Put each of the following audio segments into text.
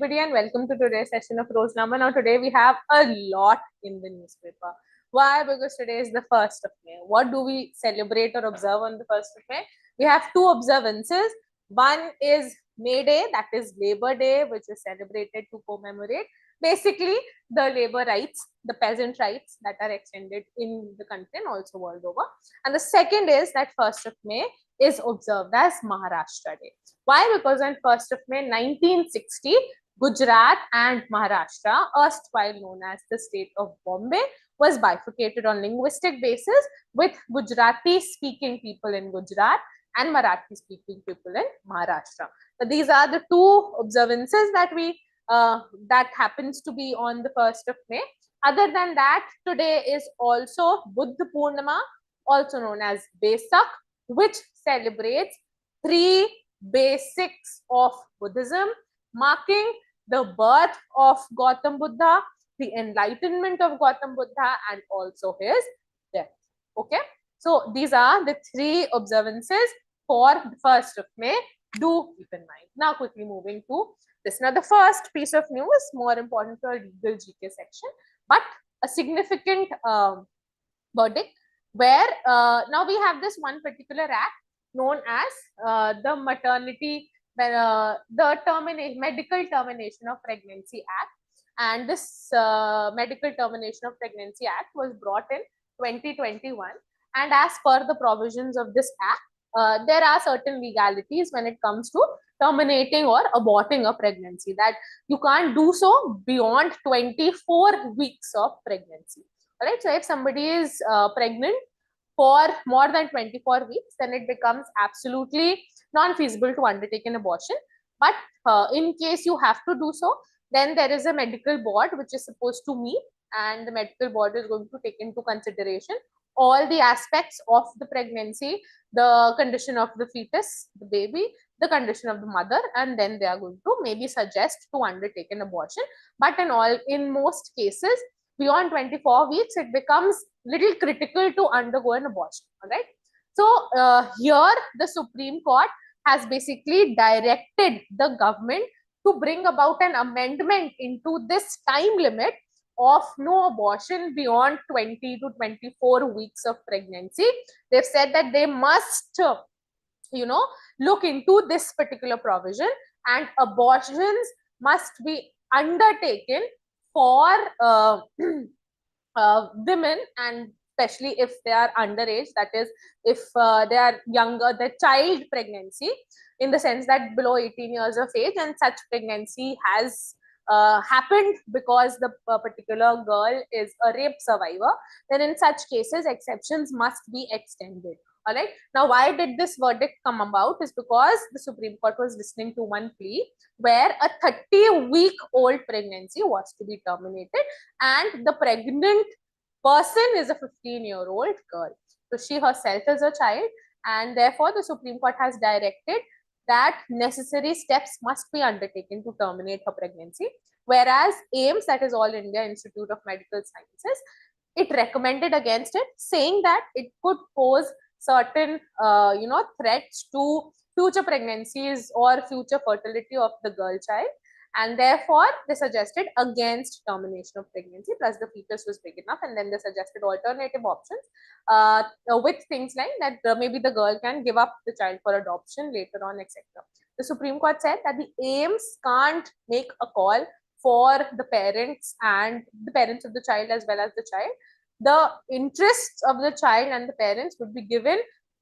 everybody, and welcome to today's session of Roznama. Now, today we have a lot in the newspaper. Why? Because today is the 1st of May. What do we celebrate or observe on the 1st of May? We have two observances. One is May Day, that is Labor Day, which is celebrated to commemorate basically the labor rights, the peasant rights that are extended in the country and also world over. And the second is that 1st of May is observed as Maharashtra Day. Why? Because on 1st of May 1960, Gujarat and Maharashtra, erstwhile known as the state of Bombay, was bifurcated on linguistic basis, with Gujarati speaking people in Gujarat and Marathi speaking people in Maharashtra. So these are the two observances that happens to be on the 1st of May. Other than that, today is also Buddha Purnima, also known as Vesak, which celebrates three basics of Buddhism, marking the birth of Gautam Buddha, the enlightenment of Gautam Buddha, and also his death. Okay, so these are the three observances for the 1st of May. Do keep in mind. Now, quickly moving to this. Now, the first piece of news, more important for a legal GK section, but a significant verdict where now we have this one particular act known as the Maternity, Medical Termination of Pregnancy Act. And this Medical Termination of Pregnancy Act was brought in 2021. And as per the provisions of this act, there are certain legalities when it comes to terminating or aborting a pregnancy, that you can't do so beyond 24 weeks of pregnancy. All right. So if somebody is pregnant for more than 24 weeks, then it becomes absolutely non-feasible to undertake an abortion. But in case you have to do so, then there is a medical board which is supposed to meet, and the medical board is going to take into consideration all the aspects of the pregnancy, the condition of the fetus, the baby, the condition of the mother, and then they are going to maybe suggest to undertake an abortion. But in most cases, beyond 24 weeks, it becomes little critical to undergo an abortion. All right. So here the Supreme Court has basically directed the government to bring about an amendment into this time limit of no abortion beyond 20 to 24 weeks of pregnancy. They've said that they must, look into this particular provision, and abortions must be undertaken for women, and especially if they are underage, that is, if they are younger, the child pregnancy, in the sense that below 18 years of age, and such pregnancy has happened because the particular girl is a rape survivor, then in such cases, exceptions must be extended. All right. Now, why did this verdict come about? Is because the Supreme Court was listening to one plea where a 30-week-old pregnancy was to be terminated, and the pregnant person is a 15-year-old girl. So she herself is a child, and therefore the Supreme Court has directed that necessary steps must be undertaken to terminate her pregnancy. Whereas AIIMS, that is All India Institute of Medical Sciences, it recommended against it, saying that it could pose certain threats to future pregnancies or future fertility of the girl child, and therefore they suggested against termination of pregnancy, plus the fetus was big enough, and then they suggested alternative options with things like that maybe the girl can give up the child for adoption later on, etc. The Supreme Court said that the AIIMS can't make a call for the parents and the parents of the child as well as the child. The interests of the child and the parents would be given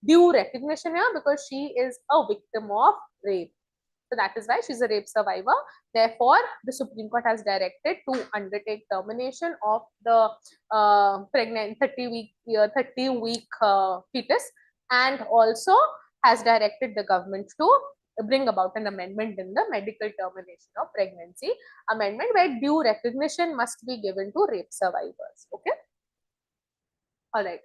due recognition here, because she is a victim of rape. So that is why she's a rape survivor. Therefore, the Supreme Court has directed to undertake termination of the pregnant 30-week fetus, and also has directed the government to bring about an amendment in the Medical Termination of Pregnancy Amendment, where due recognition must be given to rape survivors. Okay. All right.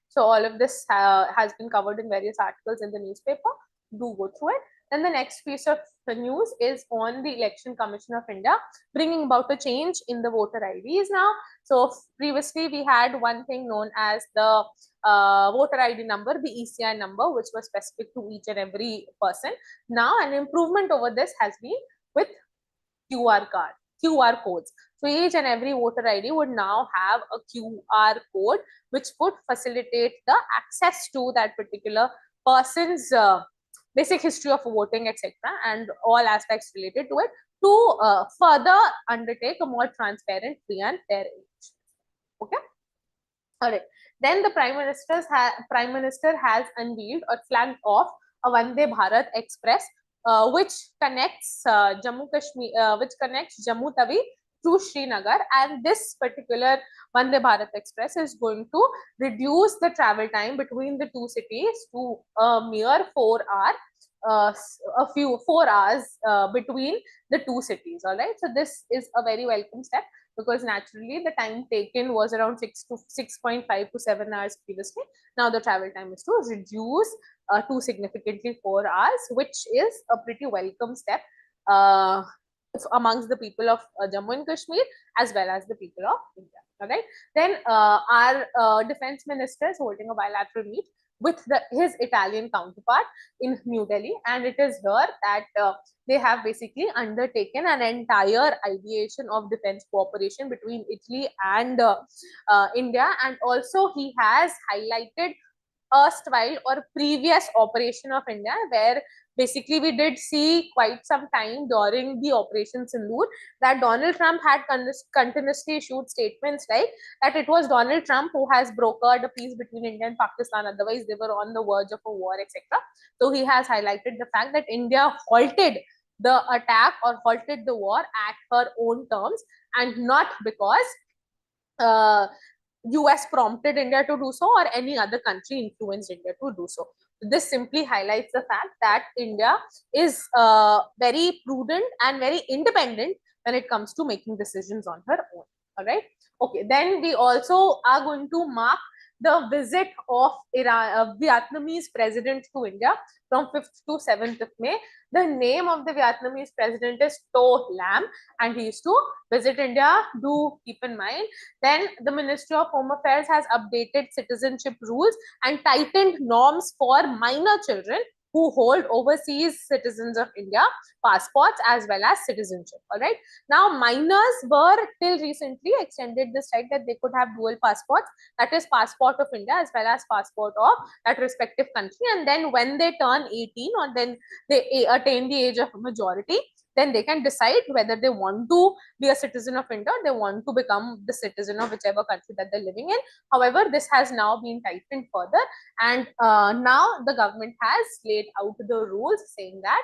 So all of this has been covered in various articles in the newspaper. Do go through it. Then the next piece of the news is on the Election Commission of India bringing about a change in the voter IDs now. So previously we had one thing known as the voter ID number, the ECI number, which was specific to each and every person. Now an improvement over this has been with QR codes. So each and every voter ID would now have a QR code, which would facilitate the access to that particular person's basic history of voting, etc., and all aspects related to it, to further undertake a more transparent, free and fair election. Okay. All right. Then the Prime Minister has unveiled or flagged off a Vande Bharat Express, which connects Jammu Tawi to Srinagar, and this particular Vande Bharat Express is going to reduce the travel time between the two cities to a mere 4 hours, 4 hours between the two cities. All right. So this is a very welcome step, because naturally the time taken was around 6.5 to 7 hours previously. Now the travel time is to reduce to significantly 4 hours, which is a pretty welcome step amongst the people of Jammu and Kashmir as well as the people of India. All right. Then our defense minister is holding a bilateral meet with his Italian counterpart in New Delhi, and it is here that they have basically undertaken an entire ideation of defense cooperation between Italy and India, and also he has highlighted erstwhile or previous operation of India, where basically we did see quite some time during the Operation Sindoor that Donald Trump had continuously issued statements like that it was Donald Trump who has brokered a peace between India and Pakistan, otherwise they were on the verge of a war, etc. So he has highlighted the fact that India halted the attack or halted the war at her own terms, and not because US prompted India to do so or any other country influenced India to do so. This simply highlights the fact that India is very prudent and very independent when it comes to making decisions on her own. All right. Okay. Then we also are going to mark the visit of Vietnamese president to India from 5th to 7th of May. The name of the Vietnamese president is To Lam, and he is to visit India. Do keep in mind. Then the Ministry of Home Affairs has updated citizenship rules and tightened norms for minor children who hold overseas citizens of India passports as well as citizenship. All right. Now, minors were till recently extended this right that they could have dual passports, that is passport of India as well as passport of that respective country. And then when they turn 18 or then they attain the age of majority, then they can decide whether they want to be a citizen of India or they want to become the citizen of whichever country that they're living in. However, this has now been tightened further, and now the government has laid out the rules saying that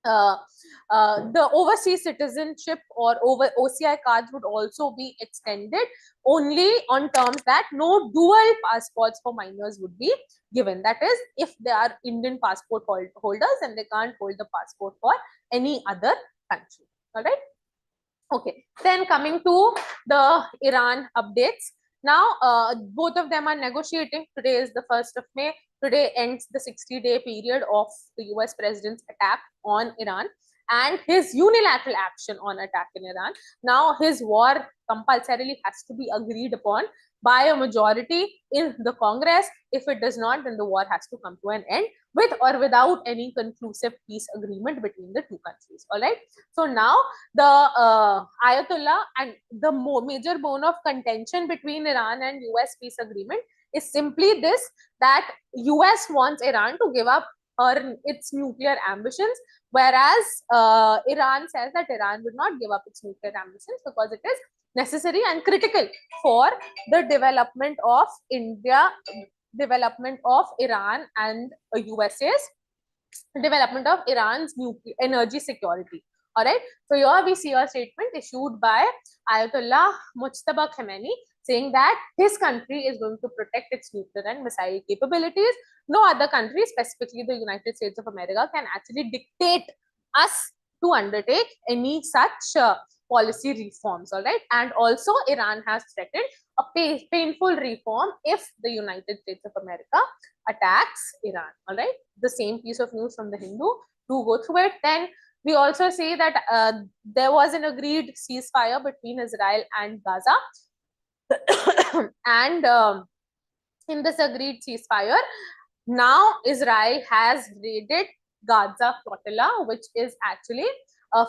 the overseas citizenship or OCI cards would also be extended only on terms that no dual passports for minors would be given. That is, if they are Indian passport holders and they can't hold the passport for any other country. All right. Okay. Then coming to the Iran updates. Now, both of them are negotiating. Today is the 1st of May. Today ends the 60-day period of the US president's attack on Iran and his unilateral action on attack in Iran. Now, his war compulsorily has to be agreed upon by a majority in the Congress. If it does not, then the war has to come to an end with or without any conclusive peace agreement between the two countries. All right. So now the Ayatollah and the major bone of contention between Iran and US peace agreement is simply this, that US wants Iran to give up its nuclear ambitions, whereas Iran says that Iran would not give up its nuclear ambitions because it is necessary and critical for the development of Iran and USA's development of Iran's nuclear energy security. All right. So here we see a statement issued by Ayatollah Mujtaba Khamenei saying that his country is going to protect its nuclear and missile capabilities. No other country, specifically the United States of America, can actually dictate us to undertake any such policy reforms. All right. And also Iran has threatened a painful reform if the United States of America attacks Iran. All right. The same piece of news from the Hindu. Do go through it. Then we also see that there was an agreed ceasefire between Israel and Gaza. And in this agreed ceasefire, now Israel has raided Gaza flotilla, which is actually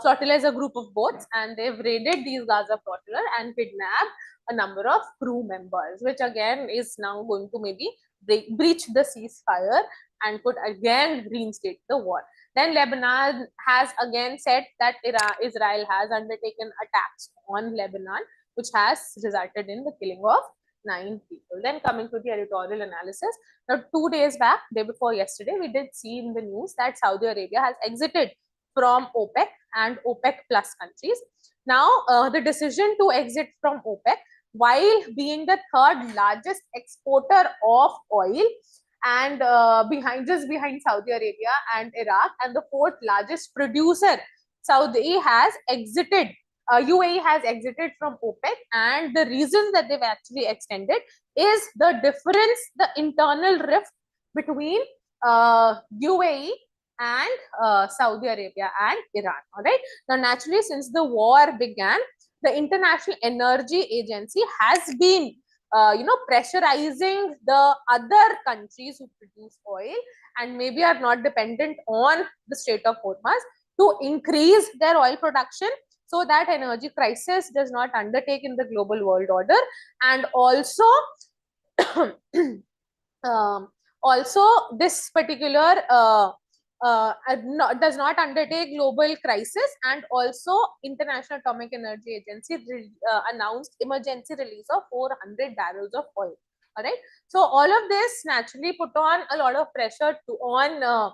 flotilla is a group of boats, and they've raided these Gaza flotilla and kidnapped a number of crew members, which again is now going to maybe breach the ceasefire and could again reinstate the war. Then Lebanon has again said that Israel has undertaken attacks on Lebanon, which has resulted in the killing of 9 people. Then coming to the editorial analysis, now 2 days back, day before yesterday, we did see in the news that Saudi Arabia has exited from OPEC and OPEC plus countries. Now, the decision to exit from OPEC, while being the third largest exporter of oil and just behind Saudi Arabia and Iraq, and the fourth largest producer, Saudi has exited. UAE has exited from OPEC, and the reason that they've actually extended is the difference, the internal rift between UAE and Saudi Arabia and Iran. All right. Now, naturally, since the war began, the International Energy Agency has been pressurizing the other countries who produce oil and maybe are not dependent on the Strait of Hormuz to increase their oil production, so that energy crisis does not undertake in the global world order. And also, also this particular does not undertake global crisis, and also International Atomic Energy Agency announced emergency release of 400 barrels of oil. All right. So all of this naturally put on a lot of pressure on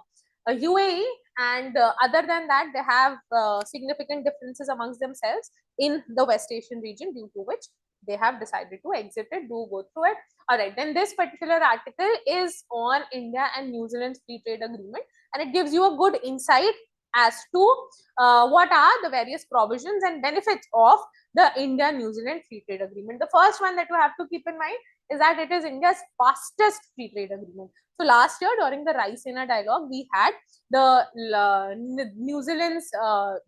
UAE, and other than that, they have significant differences amongst themselves in the West Asian region, due to which they have decided to exit it. Do go through it. All right, then this particular article is on India and New Zealand's free trade agreement, and it gives you a good insight as to what are the various provisions and benefits of the India-New Zealand free trade agreement. The first one that you have to keep in mind is that it is India's fastest free trade agreement. So last year during the Raisina dialogue, we had the New Zealand's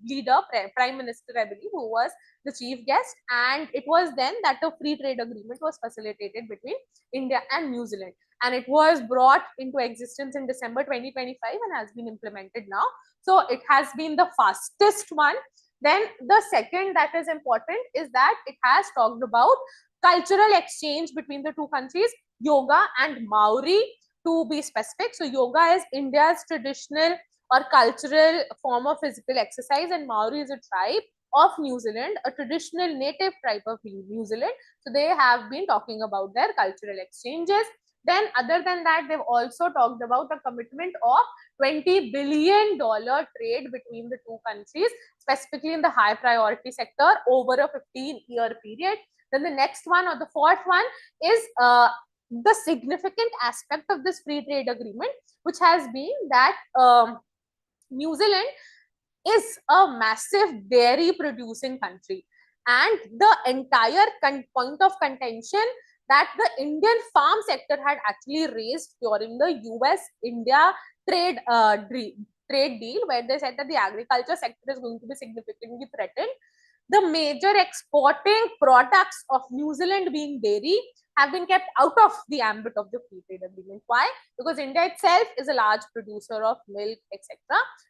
leader, Prime Minister, I believe, who was the chief guest, and it was then that a free trade agreement was facilitated between India and New Zealand, and it was brought into existence in December 2025 and has been implemented now. So it has been the fastest one. Then the second that is important is that it has talked about cultural exchange between the two countries, yoga and Maori to be specific. So yoga is India's traditional or cultural form of physical exercise, and Maori is a tribe of New Zealand, a traditional native tribe of New Zealand. So they have been talking about their cultural exchanges. Then other than that, they've also talked about a commitment of $20 billion trade between the two countries, specifically in the high priority sector over a 15-year period. Then the next one, or the fourth one, is the significant aspect of this free trade agreement, which has been that New Zealand is a massive dairy producing country, and the entire point of contention that the Indian farm sector had actually raised during the US-India trade deal, where they said that the agriculture sector is going to be significantly threatened. The major exporting products of New Zealand, being dairy, have been kept out of the ambit of the free trade agreement. Why? Because India itself is a large producer of milk, etc.,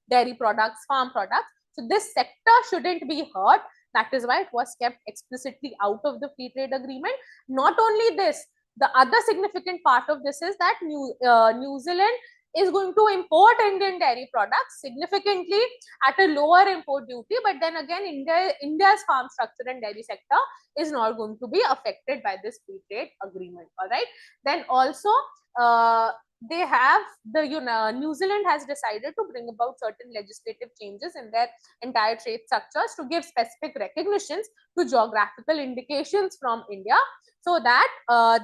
dairy products, farm products. So this sector shouldn't be hurt. That is why it was kept explicitly out of the free trade agreement. Not only this, the other significant part of this is that New Zealand is going to import Indian dairy products significantly at a lower import duty, but then again, India's farm structure and dairy sector is not going to be affected by this free trade agreement. All right. Then also, they have New Zealand has decided to bring about certain legislative changes in their entire trade structures to give specific recognitions to geographical indications from India, so that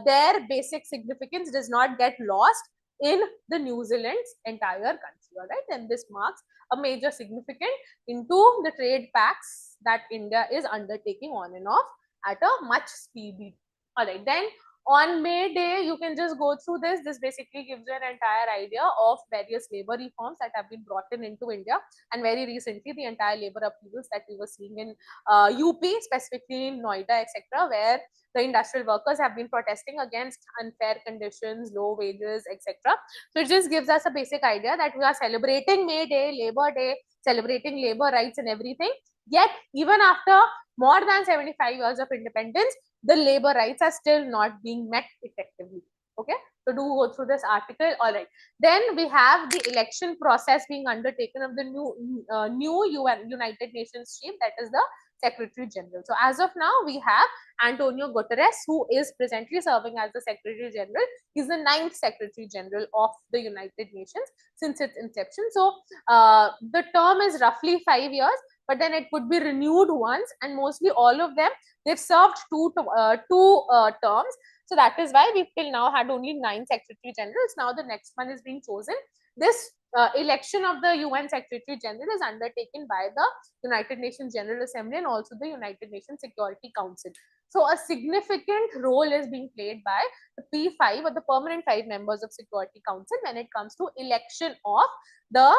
their basic significance does not get lost in the New Zealand's entire country. All right, and this marks a major significance into the trade pacts that India is undertaking on and off at a much speedy. All right, then On May Day, you can just go through this. This basically gives you an entire idea of various labor reforms that have been brought in into India, and very recently the entire labor upheavals that we were seeing in UP, specifically in Noida, etc., where the industrial workers have been protesting against unfair conditions, low wages, etc. So it just gives us a basic idea that we are celebrating May Day, Labor Day, celebrating labor rights and everything. Yet, even after more than 75 years of independence, the labor rights are still not being met effectively. Okay, so do go through this article. All right, then we have the election process being undertaken of the new United Nations chief, that is the Secretary General. So as of now, we have Antonio Guterres, who is presently serving as the Secretary General. He's the 9th Secretary General of the United Nations since its inception. So the term is roughly 5 years, but then it could be renewed once, and mostly all of them, they've served two terms. So that is why we've till now had only 9 Secretary Generals. Now the next one is being chosen. This election of the UN Secretary General is undertaken by the United Nations General Assembly and also the United Nations Security Council. So a significant role is being played by the P5 or the permanent 5 members of Security Council when it comes to election of the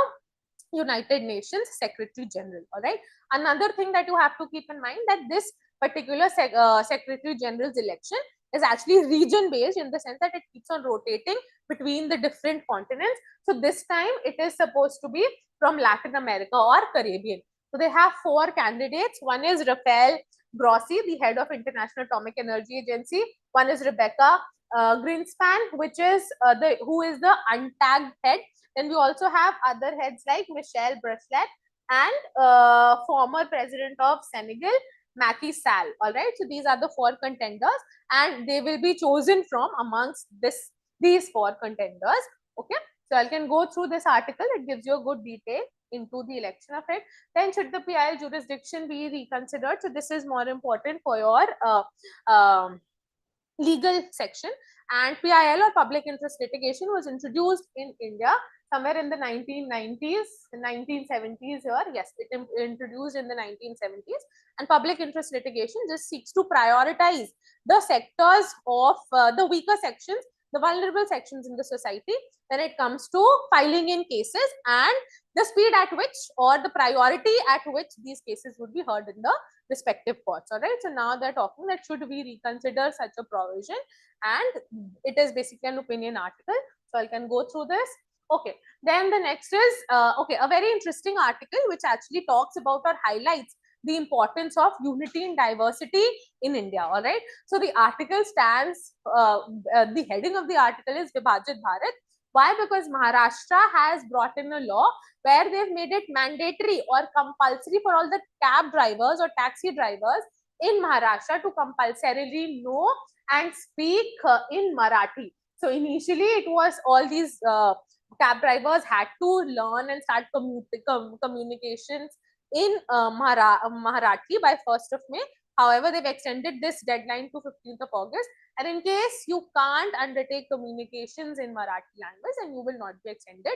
United Nations Secretary General. All right. Another thing that you have to keep in mind that this particular Secretary General's election is actually region based, in the sense that it keeps on rotating between the different continents. So this time it is supposed to be from Latin America or Caribbean. So they have 4 candidates. One is Rafael Grossi, the head of International Atomic Energy Agency. One is Rebecca Greenspan, who is the untagged head. Then we also have other heads like Michelle Bachelet and former president of Senegal, Macky Sall. All right. So these are the 4 contenders, and they will be chosen from amongst these 4 contenders. Okay. So I can go through this article. It gives you a good detail into the election of it. Then should the PIL jurisdiction be reconsidered? So this is more important for your legal section. And PIL, or public interest litigation, was introduced in India somewhere in the 1990s, 1970s here. Yes, it introduced in the 1970s. And public interest litigation just seeks to prioritize the sectors of the weaker sections, the vulnerable sections in the society when it comes to filing in cases, and the speed at which, or the priority at which, these cases would be heard in the respective courts. All right. So now they're talking that should we reconsider such a provision, and it is basically an opinion article. So I can go through this. Okay. Then the next is a very interesting article which actually talks about or highlights the importance of unity and diversity in India. All right. So the article stands, the heading of the article is Vibhajit Bharat. Why? Because Maharashtra has brought in a law where they've made it mandatory or compulsory for all the cab drivers or taxi drivers in Maharashtra to compulsorily know and speak in Marathi. So initially it was all these cab drivers had to learn and start communications in Marathi by 1st of May. However, they've extended this deadline to 15th of August. And in case you can't undertake communications in Marathi language, then you will not be extended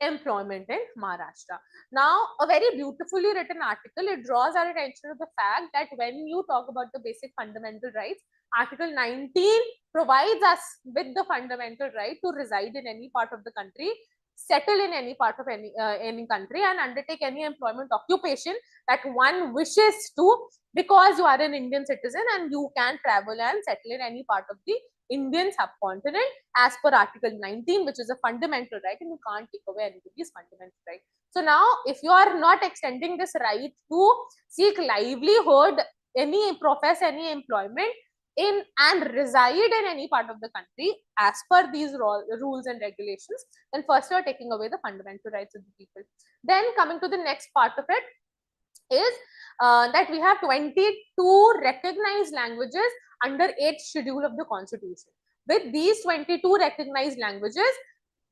employment in Maharashtra. Now, a very beautifully written article, it draws our attention to the fact that when you talk about the basic fundamental rights, Article 19 provides us with the fundamental right to reside in any part of the country, settle in any part of any country, and undertake any employment occupation that one wishes to, because you are an Indian citizen and you can travel and settle in any part of the Indian subcontinent as per Article 19, which is a fundamental right, and you can't take away anybody's fundamental right. So now, if you are not extending this right to seek livelihood, profess any employment in and reside in any part of the country as per these rules and regulations, then first you are taking away the fundamental rights of the people. Then coming to the next part of it is that we have 22 recognized languages under 8th schedule of the Constitution. With these 22 recognized languages,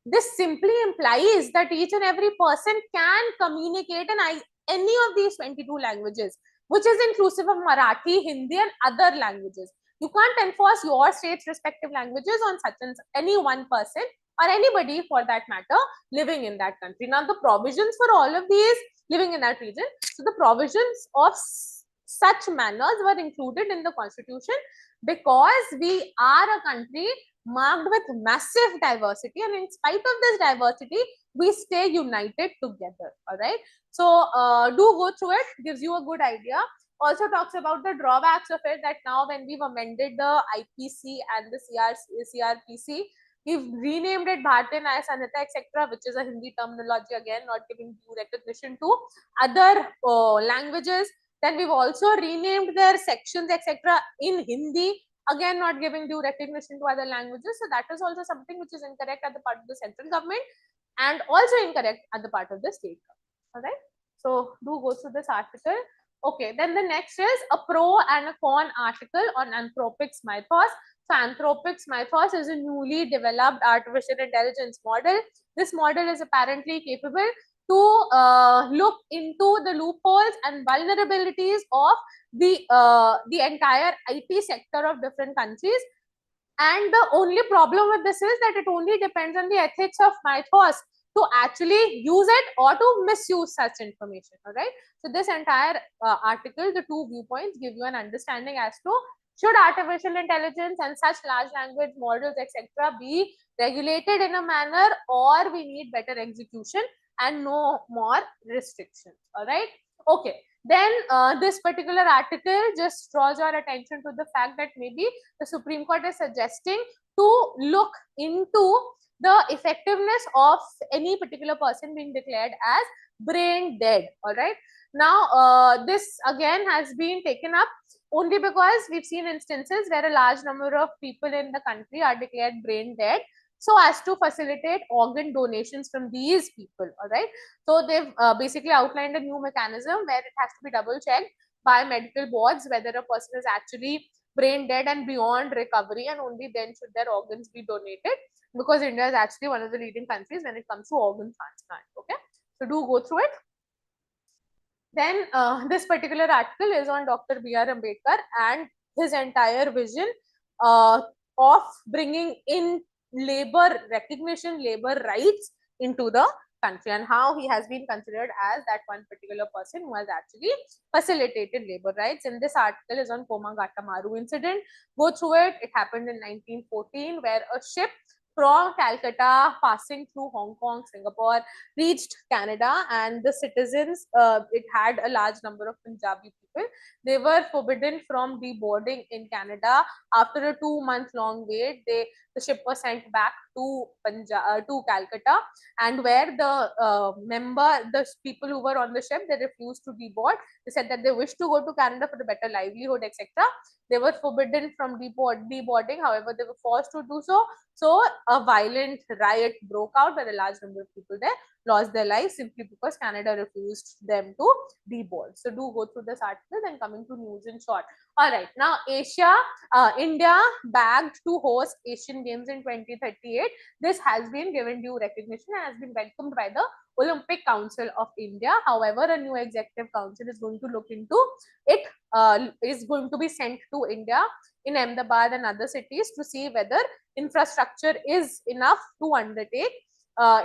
this simply implies that each and every person can communicate in any of these 22 languages, which is inclusive of Marathi, Hindi, and other languages. You can't enforce your state's respective languages on such and any one person or anybody for that matter living in that country. Now, the provisions for all of these living in that region, so the provisions of such manners were included in the constitution because we are a country marked with massive diversity, and in spite of this diversity, we stay united together. All right. So do go through it, gives you a good idea. Also talks about the drawbacks of it, that now when we've amended the IPC and the CRPC, we've renamed it Bharatiya Nyaya Sanhita, etc., which is a Hindi terminology, again, not giving due recognition to other languages. Then we've also renamed their sections, etc., in Hindi, again, not giving due recognition to other languages. So that is also something which is incorrect at the part of the central government and also incorrect at the part of the state government. All right. So do go through this article. Okay, then the next is a pro and a con article on Anthropic's mythos. So Anthropic's mythos is a newly developed artificial intelligence model. This model is apparently capable to look into the loopholes and vulnerabilities of the entire IT sector of different countries. And the only problem with this is that it only depends on the ethics of mythos to actually use it or to misuse such information. All right. So this entire article, the two viewpoints, give you an understanding as to should artificial intelligence and such large language models, etc., be regulated in a manner, or we need better execution and no more restrictions. All right. Okay. Then this particular article just draws your attention to the fact that maybe the Supreme Court is suggesting to look into the effectiveness of any particular person being declared as brain dead. All right. Now, this again has been taken up only because we've seen instances where a large number of people in the country are declared brain dead, so as to facilitate organ donations from these people. All right. So they've basically outlined a new mechanism where it has to be double checked by medical boards whether a person is actually brain dead and beyond recovery, and only then should their organs be donated, because India is actually one of the leading countries when it comes to organ transplant. Okay. So do go through it. Then this particular article is on Dr. B.R. Ambedkar and his entire vision of bringing in labor recognition, labor rights into the country, and how he has been considered as that one particular person who has actually facilitated labor rights. And this article is on Komagata Maru incident. Go through it. It happened in 1914, where a ship from Calcutta passing through Hong Kong, Singapore, reached Canada, and the citizens, it had a large number of Punjabi people. They were forbidden from deboarding in Canada. After a 2-month long wait, the ship was sent back to Calcutta, and where the people who were on the ship, they refused to deboard. They said that they wished to go to Canada for a better livelihood, etc. They were forbidden from deboarding. However, they were forced to do so. So a violent riot broke out where a large number of people there lost their lives simply because Canada refused them to deboard. So do go through this article. Then coming to news in short. All right. Now India bagged to host Asian Games in 2038. This has been given due recognition and has been welcomed by the Olympic Council of India. However, a new executive council is going to look into it, is going to be sent to India in Ahmedabad and other cities to see whether infrastructure is enough to undertake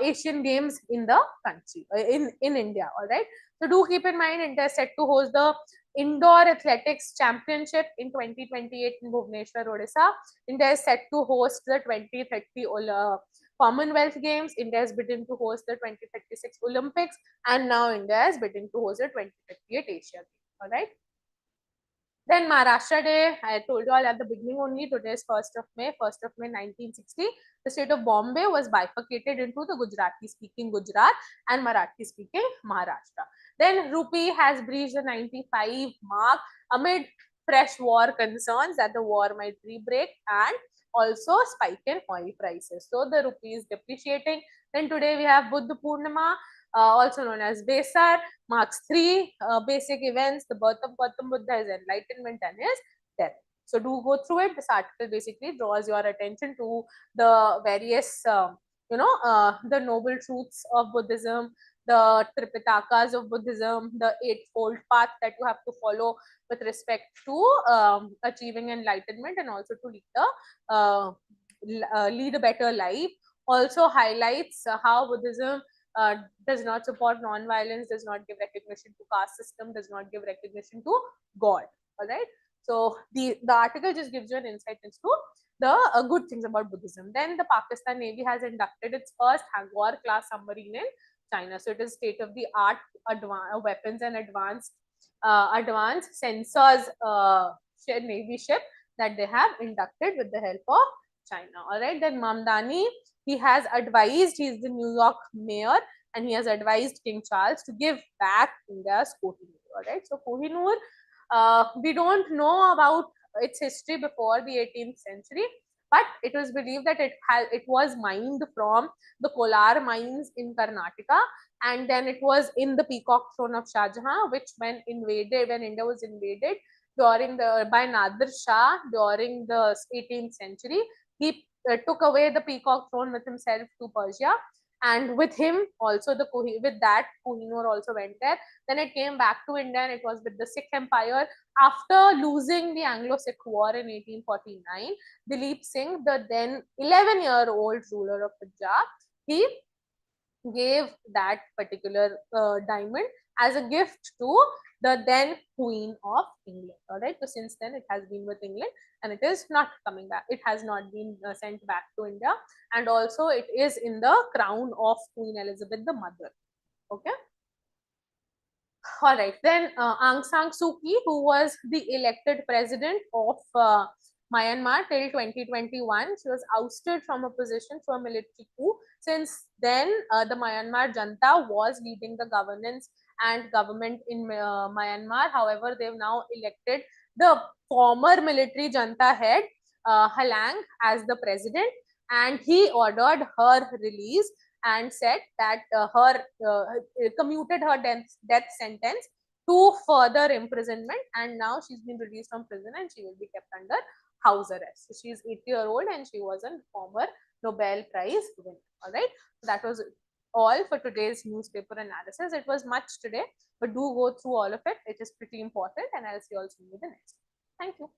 Asian Games in the country, in India. All right. So do keep in mind, India is set to host the Indoor Athletics Championship in 2028 in Bhubaneswar, Odisha. India is set to host the 2030 Commonwealth Games. India is bidding to host the 2036 Olympics, and now India is bidding to host the 2038 Asia Games. All right. Then Maharashtra Day, I told you all at the beginning only, today is 1st of May 1960. The state of Bombay was bifurcated into the Gujarati-speaking Gujarat and Marathi-speaking Maharashtra. Then rupee has breached the 95 mark amid fresh war concerns that the war might re-break and also spike in oil prices. So the rupee is depreciating. Then today we have Buddha Purnima, also known as Besar, marks 3 basic events: the birth of Gautam Buddha, his enlightenment, and his death. So do go through it. This article basically draws your attention to the various, the noble truths of Buddhism, the Tripitakas of Buddhism, the 8-fold path that you have to follow with respect to achieving enlightenment and also to lead a better life. Also highlights how Buddhism does not support non-violence, does not give recognition to caste system, does not give recognition to God. All right. So the article just gives you an insight into the good things about Buddhism. Then the Pakistan Navy has inducted its first Hangar class submarine in China. So it is state of the art weapons and advanced sensors Navy ship that they have inducted with the help of China. All right. Then Mamdani, he has advised, he's the New York mayor, and he has advised King Charles to give back India's Kohinoor. All right. So Kohinoor, we don't know about its history before the 18th century, but it was believed that it was mined from the Kolar mines in Karnataka, and then it was in the Peacock Throne of Shah Jahan, which when India was invaded by Nadir Shah during the 18th century, he took away the Peacock Throne with himself to Persia, and with him also Kohinoor also went there. Then it came back to India, and it was with the Sikh Empire. After losing the Anglo-Sikh War in 1849, Dilip Singh, the then 11-year-old ruler of Punjab, he gave that particular diamond as a gift to the then Queen of England. All right. So since then, it has been with England, and it is not coming back. It has not been sent back to India, and also it is in the crown of Queen Elizabeth, the mother. Okay. All right. Then Aung San Suu Kyi, who was the elected president of Myanmar till 2021, she was ousted from her position through a military coup. Since then, the Myanmar Junta was leading the governance and government in Myanmar. However, they've now elected the former military junta head, Halang, as the president, and he ordered her release and said that commuted her death sentence to further imprisonment, and now she's been released from prison and she will be kept under house arrest. So she's 80-year-old and she was a former Nobel Prize winner. All right, so that was all for today's newspaper analysis. It was much today, but do go through all of it. It is pretty important, and I'll see you all soon in the next. Thank you.